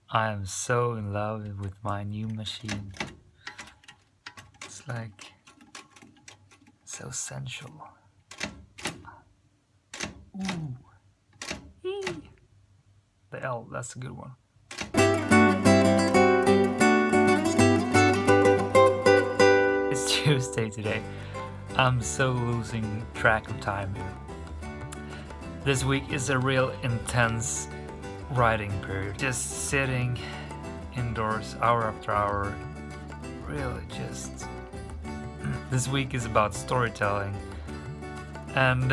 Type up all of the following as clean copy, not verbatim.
I am so in love with my new machine. It's like so sensual. Ooh. Eee. The L, that's a good one. It's Tuesday today. I'm so losing track of time here. This week is a real intense writing period. Just sitting indoors hour after hour. Really just... This week is about storytelling. And,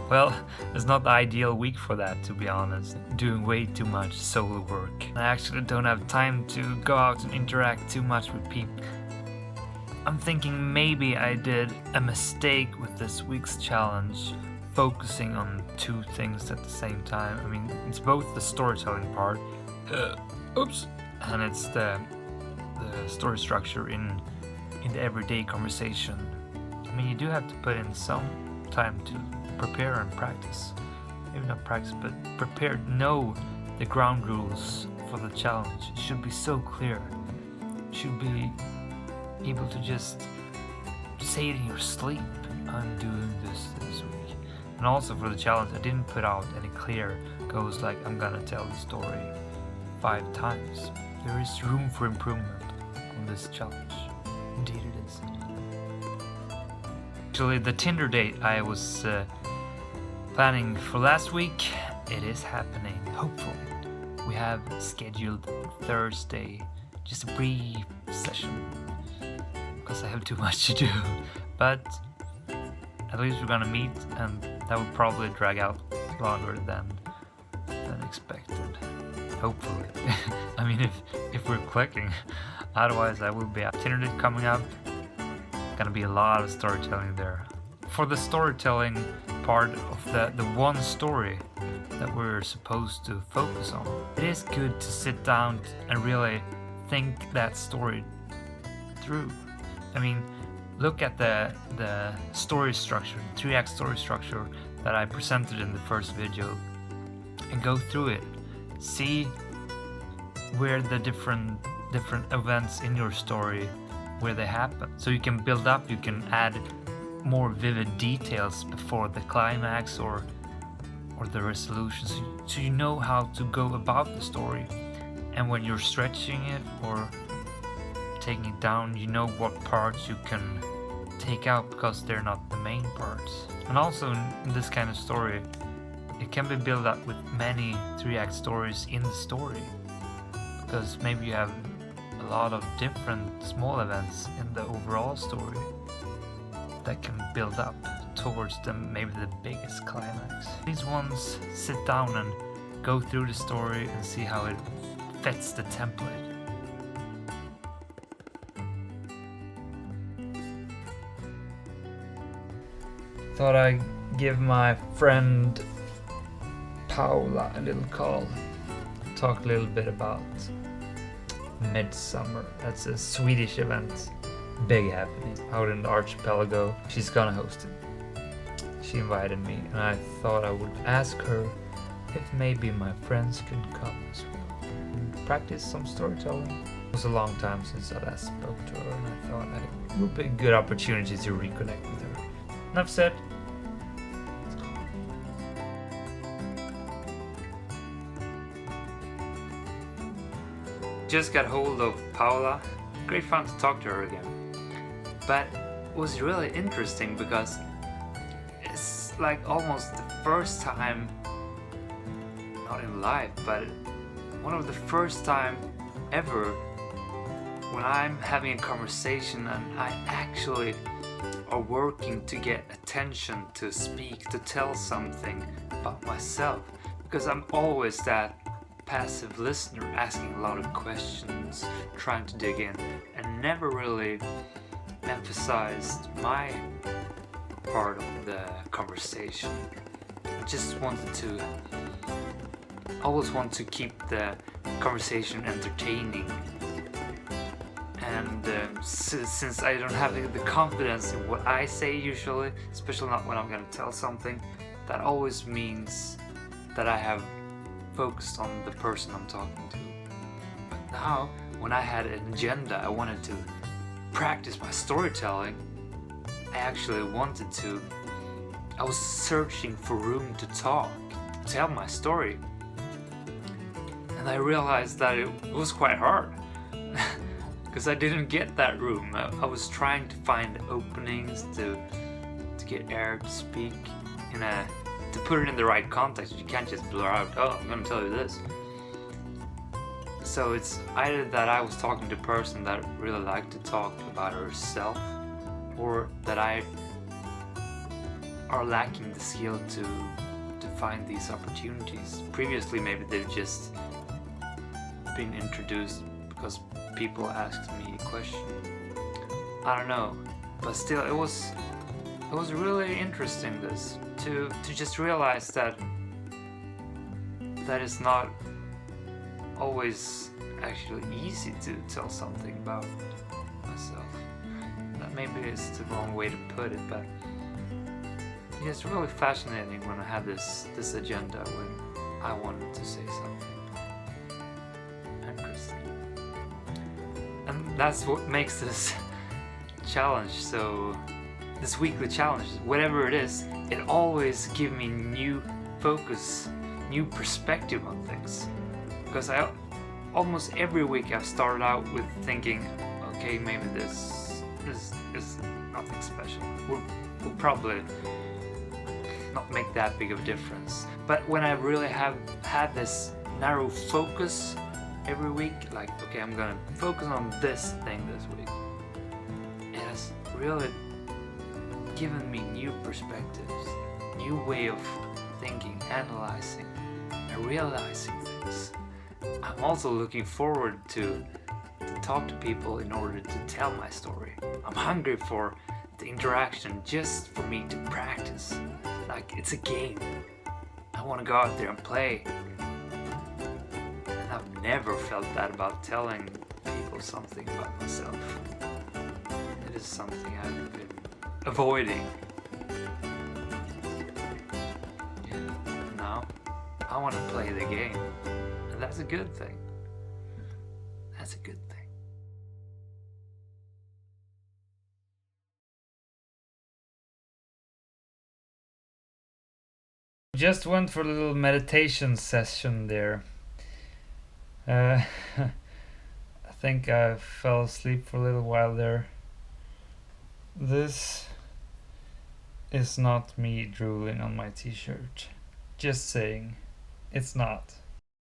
well, it's not the ideal week for that, to be honest. Doing way too much solo work. I actually don't have time to go out and interact too much with people. I'm thinking maybe I did a mistake with this week's challenge, focusing on two things at the same time. I mean, it's both the storytelling part, and it's the story structure in the everyday conversation. I mean, you do have to put in some time to prepare and practice. Maybe not practice, but prepare, know the ground rules for the challenge. It should be so clear. You should be able to just say it in your sleep. I'm doing this week. And also for the challenge, I didn't put out any clear goals like I'm gonna tell the story 5 times. There is room for improvement on this challenge. Indeed it is. Actually, the Tinder date I was planning for last week, it is happening, hopefully. We have scheduled Thursday, just a brief session, because I have too much to do. But at least we're gonna meet, and that will probably drag out longer than expected. Hopefully. I mean, if we're clicking. Otherwise, I will be at Tinder date coming up. Gonna be a lot of storytelling there. For the storytelling part of the one story that we're supposed to focus on, it is good to sit down and really think that story through. I mean, look at the story structure, the 3-act story structure that I presented in the first video, and go through it. See where the different events in your story, where they happen. So you can build up, you can add more vivid details before the climax or the resolution, so you know how to go about the story. And when you're stretching it or taking it down, you know what parts you can take out because they're not the main parts. And also in this kind of story, it can be built up with many 3-act stories in the story, because maybe you have a lot of different small events in the overall story that can build up towards maybe the biggest climax. These ones sit down and go through the story and see how it fits the template. Thought I'd give my friend Paula a little call. Talk a little bit about Midsummer. That's a Swedish event, big happening out in the archipelago. She's gonna host it. She invited me, and I thought I would ask her if maybe my friends could come as well and practice some storytelling. It was a long time since I last spoke to her, and I thought it would be a good opportunity to reconnect with her. Enough said. Let's go. Just got hold of Paula. Great fun to talk to her again. But it was really interesting because it's like almost the first time, not in life, but one of the first time ever when I'm having a conversation and I actually are working to get attention, to speak, to tell something about myself. Because I'm always that passive listener, asking a lot of questions, trying to dig in, and never really emphasized my part of the conversation. I just wanted to, always want to keep the conversation entertaining. And since I don't have the confidence in what I say usually, especially not when I'm going to tell something, that always means that I have focused on the person I'm talking to. now, when I had an agenda, I wanted to practice my storytelling. I was searching for room to tell my story. And I realized that it was quite hard because I didn't get that room. I was trying to find openings to get air to speak to put it in the right context. You can't just blur out, oh, I'm gonna tell you this. So it's either that I was talking to a person that really liked to talk about herself, or that I are lacking the skill to find these opportunities. Previously, maybe they've just been introduced because people asked me a question. I don't know, but still, it was really interesting to just realize that it's not always actually easy to tell something about myself. That maybe is the wrong way to put it, but it's really fascinating when I had this agenda when I wanted to say something interesting. And that's what makes this challenge this weekly challenge, whatever it is, it always gives me new focus, new perspective on things. Because almost every week I've started out with thinking, okay, maybe this is nothing special. We'll probably not make that big of a difference. But when I really have had this narrow focus every week, like, okay, I'm gonna focus on this thing this week, it has really given me new perspectives, new way of thinking, analyzing, and realizing things. I'm also looking forward to talk to people in order to tell my story. I'm hungry for the interaction just for me to practice. Like it's a game. I want to go out there and play. And I've never felt that about telling people something about myself. It is something I've been avoiding. Yeah, now I want to play the game. And that's a good thing. That's a good thing. Just went for a little meditation session there. I think I fell asleep for a little while there. This is not me drooling on my t-shirt. Just saying, it's not.